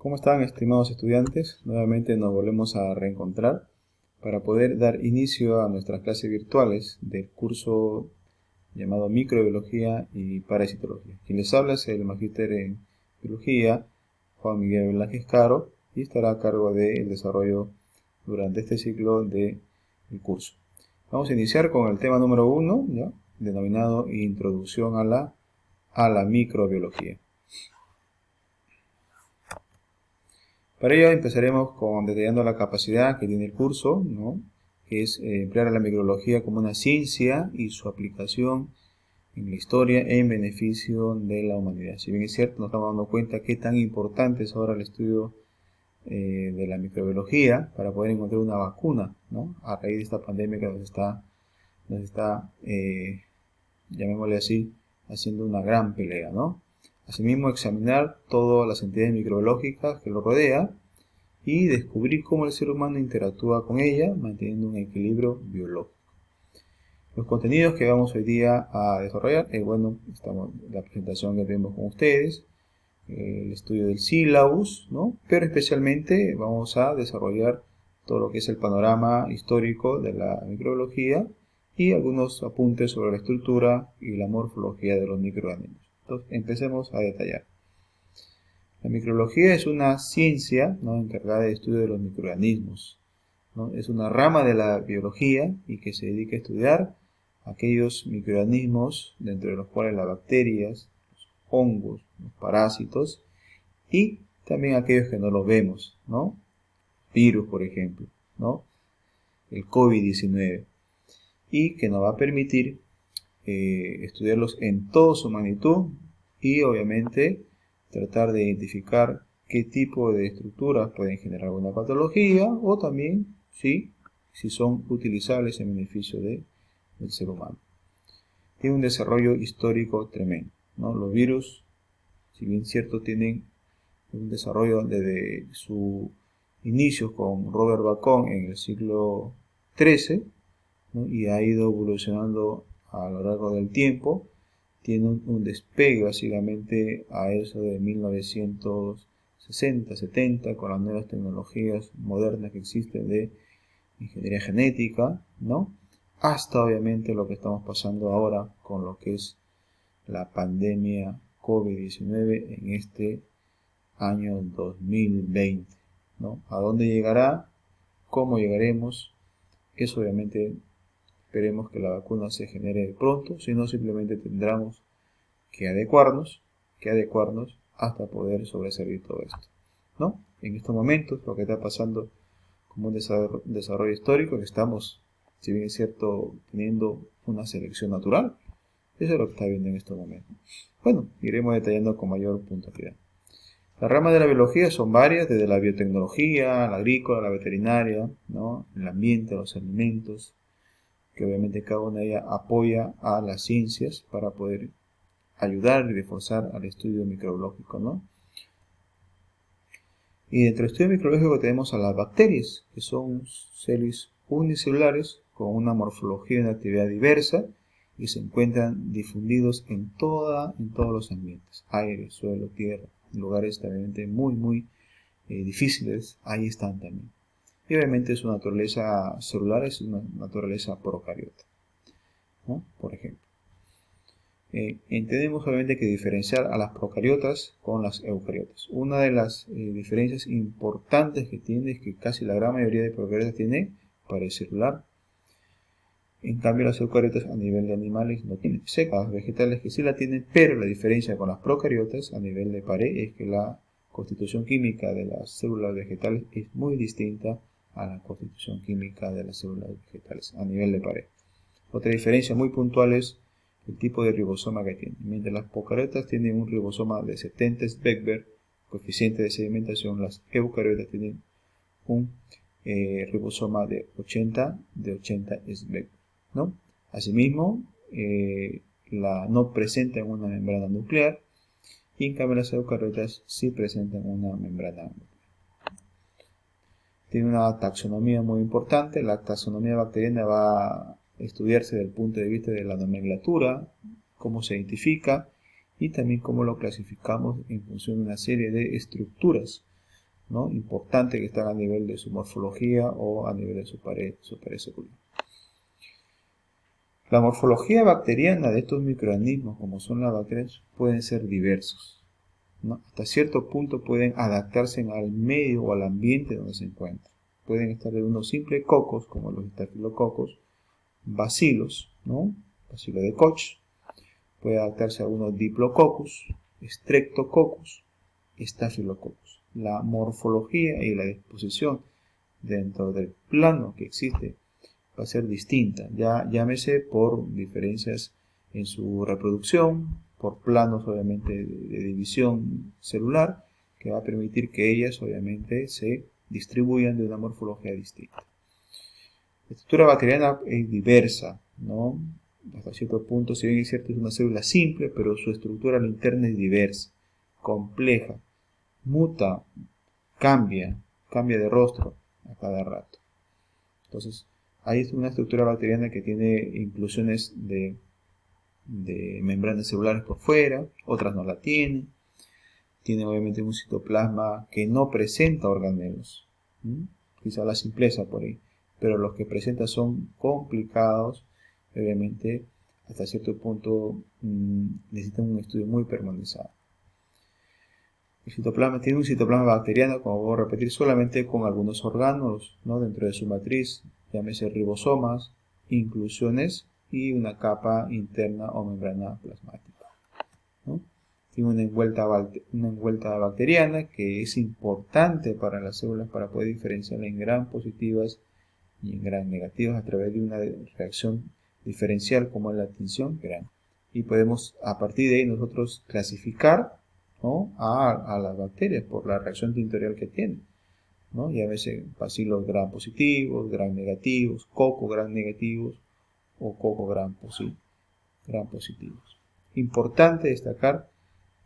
¿Cómo están, estimados estudiantes? Nuevamente nos volvemos a reencontrar para poder dar inicio a nuestras clases virtuales del curso llamado Microbiología y Parasitología. Quien les habla es el magíster en Biología, Juan Miguel Velázquez Caro, y estará a cargo del desarrollo durante este ciclo del curso. Vamos a iniciar con el tema número 1, ¿ya? Denominado Introducción a la Microbiología. Para ello empezaremos detallando la capacidad que tiene el curso, ¿no? Que es emplear a la microbiología como una ciencia y su aplicación en la historia en beneficio de la humanidad. Si bien es cierto, nos estamos dando cuenta qué tan importante es ahora el estudio de la microbiología para poder encontrar una vacuna, ¿no? A raíz de esta pandemia que nos está llamémosle así, haciendo una gran pelea, ¿no? Asimismo, examinar todas las entidades microbiológicas que lo rodean y descubrir cómo el ser humano interactúa con ella, manteniendo un equilibrio biológico. Los contenidos que vamos hoy día a desarrollar, la presentación que tenemos con ustedes, el estudio del sílabus, ¿no? Pero especialmente vamos a desarrollar todo lo que es el panorama histórico de la microbiología y algunos apuntes sobre la estructura y la morfología de los microorganismos. Entonces, empecemos a detallar. La microbiología es una ciencia, ¿no?, encargada del estudio de los microorganismos, ¿no? Es una rama de la biología y que se dedica a estudiar aquellos microorganismos, dentro de los cuales las bacterias, los hongos, los parásitos y también aquellos que no los vemos, ¿no? Virus, por ejemplo, ¿no? El COVID-19, y que nos va a permitir estudiarlos en toda su magnitud y obviamente tratar de identificar qué tipo de estructuras pueden generar alguna patología o también si son utilizables en beneficio del ser humano. Tiene un desarrollo histórico tremendo, ¿no? Los virus, si bien cierto, tienen un desarrollo desde su inicio con Robert Bacon en el siglo XIII, ¿no? Y ha ido evolucionando a lo largo del tiempo. Tiene un despegue básicamente a eso de 1960, 70, con las nuevas tecnologías modernas que existen de ingeniería genética, ¿no? Hasta obviamente lo que estamos pasando ahora con lo que es la pandemia COVID-19 en este año 2020, ¿no? ¿A dónde llegará? ¿Cómo llegaremos? Eso obviamente esperemos que la vacuna se genere pronto, si no simplemente tendremos que adecuarnos hasta poder sobresalir todo esto, ¿no? En estos momentos lo que está pasando como un desarrollo histórico, que estamos, si bien es cierto, teniendo una selección natural, eso es lo que está viendo en estos momentos. Bueno, iremos detallando con mayor puntualidad. Las ramas de la biología son varias, desde la biotecnología, la agrícola, la veterinaria, ¿no?, el ambiente, los alimentos, que obviamente cada una de ellas apoya a las ciencias para poder ayudar y reforzar al estudio microbiológico, ¿no? Y dentro del estudio microbiológico tenemos a las bacterias, que son seres unicelulares con una morfología y una actividad diversa y se encuentran difundidos en todos los ambientes, aire, suelo, tierra, lugares también muy difíciles, ahí están también. Y obviamente su naturaleza celular es una naturaleza procariota, ¿no? Por ejemplo. Tenemos obviamente que diferenciar a las procariotas con las eucariotas. Una de las diferencias importantes que tiene es que casi la gran mayoría de procariotas tiene pared celular. En cambio las eucariotas a nivel de animales no tienen. Secas, vegetales que sí la tienen, pero la diferencia con las procariotas a nivel de pared es que la constitución química de las células vegetales es muy distinta a la constitución química de las células vegetales a nivel de pared. Otra diferencia muy puntual es el tipo de ribosoma que tienen. Mientras las procariotas tienen un ribosoma de 70 Becquerel, coeficiente de sedimentación, las eucariotas tienen un ribosoma de 80 Becquerel, ¿no? Asimismo, no presentan una membrana nuclear, y en cambio las eucariotas sí presentan una membrana nuclear. Tiene una taxonomía muy importante. La taxonomía bacteriana va a estudiarse desde el punto de vista de la nomenclatura, cómo se identifica y también cómo lo clasificamos en función de una serie de estructuras, ¿no? Importante que están a nivel de su morfología o a nivel de su pared celular. La morfología bacteriana de estos microorganismos, como son las bacterias, pueden ser diversos, ¿no? Hasta cierto punto pueden adaptarse al medio o al ambiente donde se encuentran. Pueden estar de unos simples cocos, como los estafilococos, bacilos, ¿no? Bacilo de Koch. Puede adaptarse a unos diplococcus, streptococcus, estafilococcus. La morfología y la disposición dentro del plano que existe va a ser distinta, ya llámese por diferencias en su reproducción, por planos obviamente de división celular, que va a permitir que ellas obviamente se distribuyan de una morfología distinta. La estructura bacteriana es diversa, ¿no? Hasta cierto punto, si bien es cierto, es una célula simple, pero su estructura interna es diversa, compleja, muta, cambia de rostro a cada rato. Entonces, hay una estructura bacteriana que tiene inclusiones de membranas celulares por fuera, otras no la tienen. Tiene obviamente un citoplasma que no presenta organelos. Quizá la simpleza por ahí. Pero los que presenta son complicados. Obviamente, hasta cierto punto necesitan un estudio muy pormenorizado. El citoplasma tiene un citoplasma bacteriano, como voy a repetir, solamente con algunos órganos, ¿no? Dentro de su matriz, llámese ribosomas, inclusiones y una capa interna o membrana plasmática, ¿no? Tiene una envuelta bacteriana que es importante para las células para poder diferenciarla en gram positivas y en gram negativas a través de una reacción diferencial como es la tinción gram. Y podemos a partir de ahí nosotros clasificar, ¿no? a las bacterias por la reacción tintorial que tienen, ¿no? Ya veces bacilos gram positivos, gram negativos, coco gram negativos o coco gram positivos. Importante destacar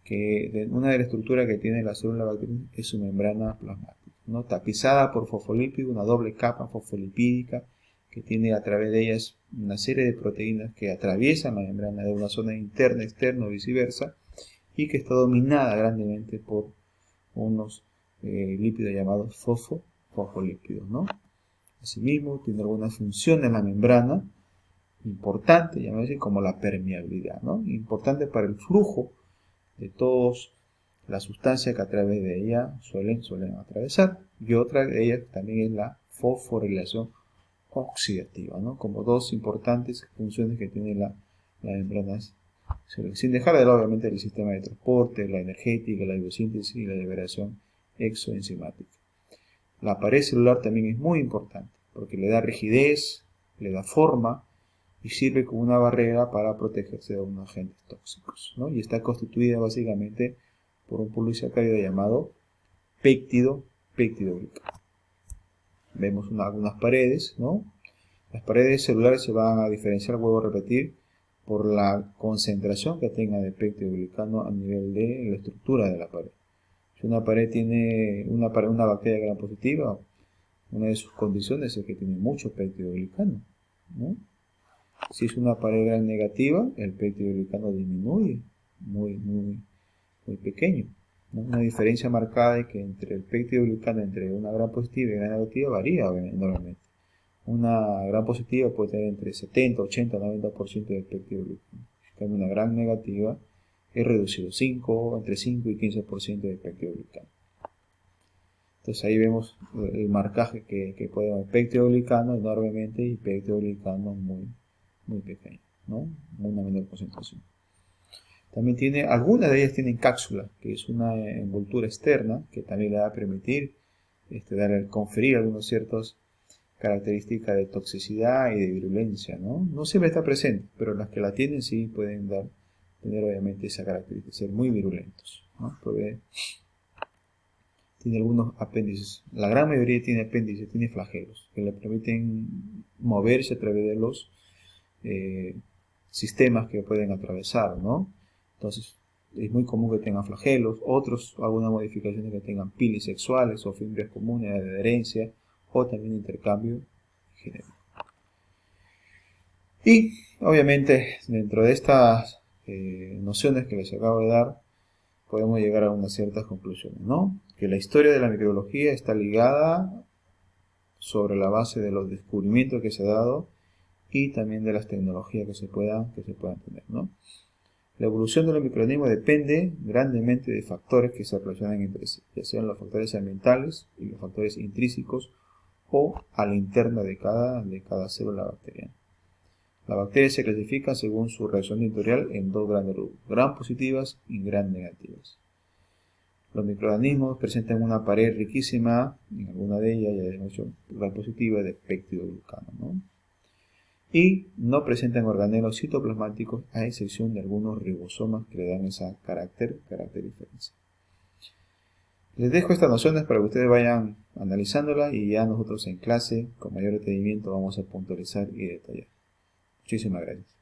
que una de las estructuras que tiene la célula bacteriana es su membrana plasmática, ¿no? Tapizada por fosfolípidos, una doble capa fosfolipídica que tiene a través de ellas una serie de proteínas que atraviesan la membrana de una zona interna, externa o viceversa, y que está dominada grandemente por unos lípidos llamados fosfolípidos, ¿no? Asimismo, tiene alguna función en la membrana importante, llamémosle como la permeabilidad, ¿no? Importante para el flujo de todas las sustancias que a través de ella suelen atravesar. Y otra de ellas también es la fosforilación oxidativa, ¿no? Como dos importantes funciones que tiene la membrana, sin dejar de lado obviamente el sistema de transporte, la energética, la biosíntesis y la liberación exoenzimática. La pared celular también es muy importante porque le da rigidez, le da forma y sirve como una barrera para protegerse de unos agentes tóxicos, ¿no? Y está constituida básicamente por un polisacárido llamado péptido glicano. Vemos algunas paredes, ¿no? Las paredes celulares se van a diferenciar, vuelvo a repetir, por la concentración que tenga de péptido glicano a nivel de la estructura de la pared. Si una pared tiene una bacteria gram positiva, una de sus condiciones es que tiene mucho péptido glicano, ¿no? Si es una pared gram negativa, el péptido glicano disminuye muy pequeño, ¿no? Una diferencia marcada de que entre el péptido glicano entre una gram positiva y gram negativa varía enormemente. Una gram positiva puede tener entre 70, 80, 90% de péptido glicano. En cambio, una gram negativa es reducido entre 5 y 15% de péptido glicano. Entonces ahí vemos el marcaje que puede haber péptido glicano enormemente y péptido glicano muy pequeño, ¿no? Una menor concentración. También algunas de ellas tienen cápsula, que es una envoltura externa que también le va a permitir conferir algunas ciertas características de toxicidad y de virulencia, ¿no? No siempre está presente, pero las que la tienen sí pueden tener obviamente esa característica, ser muy virulentos, ¿no? Tiene algunos apéndices, la gran mayoría tiene apéndices, tiene flagelos, que le permiten moverse a través de los sistemas que pueden atravesar, ¿no? Entonces, es muy común que tengan flagelos, algunas modificaciones que tengan piles sexuales o fimbres comunes de adherencia o también intercambio genético. Y, obviamente, dentro de estas nociones que les acabo de dar, podemos llegar a unas ciertas conclusiones, ¿no? que la historia de la microbiología está ligada sobre la base de los descubrimientos que se han dado y también de las tecnologías que se puedan tener, ¿no? La evolución de los microorganismos depende grandemente de factores que se relacionan entre sí, ya sean los factores ambientales y los factores intrínsecos o a la interna de cada célula bacteriana. Las bacterias se clasifican según su reacción territorial en dos grandes grupos, gram positivas y gram negativas. Los microorganismos presentan una pared riquísima, en alguna de ellas ya hemos dicho gram positiva de peptidoglucano, ¿no? Y no presentan organelos citoplasmáticos a excepción de algunos ribosomas que le dan esa carácter diferencia. Les dejo estas nociones para que ustedes vayan analizándolas y ya nosotros en clase con mayor detenimiento vamos a puntualizar y detallar. Muchísimas gracias.